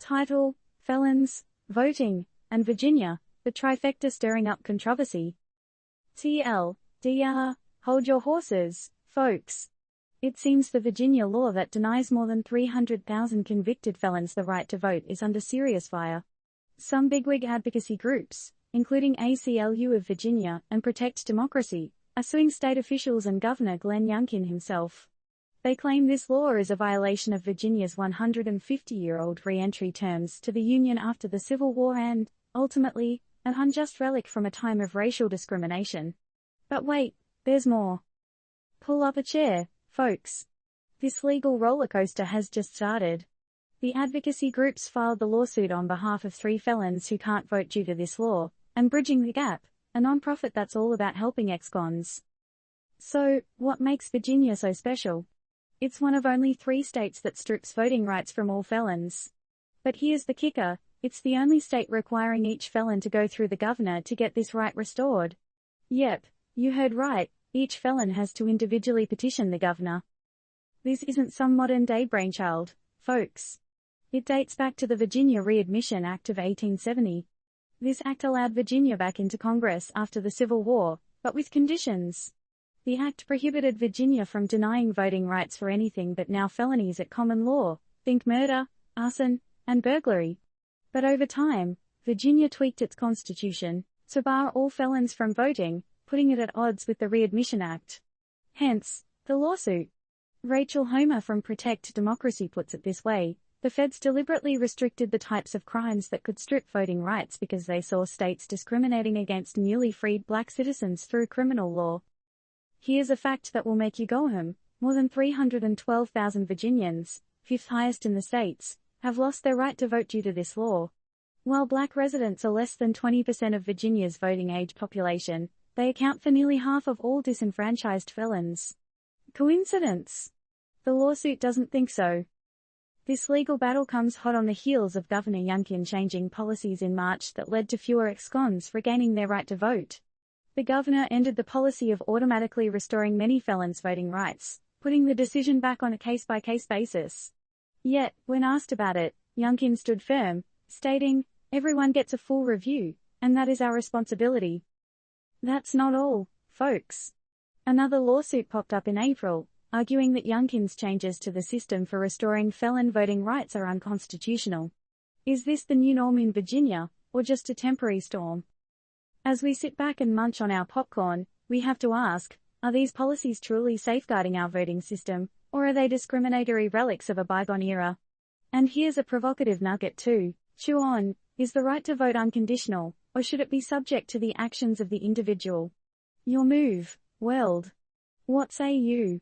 Title: Felons, Voting, and Virginia, the Trifecta stirring up controversy. TLDR, hold your horses, folks. It seems the Virginia law that denies more than 300,000 convicted felons the right to vote is under serious fire. Some bigwig advocacy groups, including ACLU of Virginia and Protect Democracy, are suing state officials and Governor Glenn Youngkin himself. They claim this law is a violation of Virginia's 150-year-old re-entry terms to the Union after the Civil War and, ultimately, an unjust relic from a time of racial discrimination. But wait, there's more. Pull up a chair, folks. This legal rollercoaster has just started. The advocacy groups filed the lawsuit on behalf of 3 felons who can't vote due to this law, and Bridging the Gap, a nonprofit that's all about helping ex-cons. So, what makes Virginia so special? It's one of only 3 states that strips voting rights from all felons. But here's the kicker, it's the only state requiring each felon to go through the governor to get this right restored. Yep, you heard right, each felon has to individually petition the governor. This isn't some modern-day brainchild, folks. It dates back to the Virginia Readmission Act of 1870. This act allowed Virginia back into Congress after the Civil War, but with conditions. The act prohibited Virginia from denying voting rights for anything but now felonies at common law, think murder, arson, and burglary. But over time, Virginia tweaked its constitution to bar all felons from voting, putting it at odds with the Readmission Act. Hence, the lawsuit. Rachel Homer from Protect Democracy puts it this way: the feds deliberately restricted the types of crimes that could strip voting rights because they saw states discriminating against newly freed black citizens through criminal law. Here's a fact that will make you go more than 312,000 Virginians, 5th highest in the states, have lost their right to vote due to this law. While black residents are less than 20% of Virginia's voting age population, they account for nearly half of all disenfranchised felons. Coincidence? The lawsuit doesn't think so. This legal battle comes hot on the heels of Governor Youngkin changing policies in March that led to fewer ex-cons regaining their right to vote. The governor ended the policy of automatically restoring many felons' voting rights, putting the decision back on a case-by-case basis. Yet, when asked about it, Youngkin stood firm, stating, "Everyone gets a full review, and that is our responsibility." That's not all, folks. Another lawsuit popped up in April, arguing that Youngkin's changes to the system for restoring felon voting rights are unconstitutional. Is this the new norm in Virginia, or just a temporary storm? As we sit back and munch on our popcorn, we have to ask, are these policies truly safeguarding our voting system, or are they discriminatory relics of a bygone era? And here's a provocative nugget too: chew on, is the right to vote unconditional, or should it be subject to the actions of the individual? Your move, world. What say you?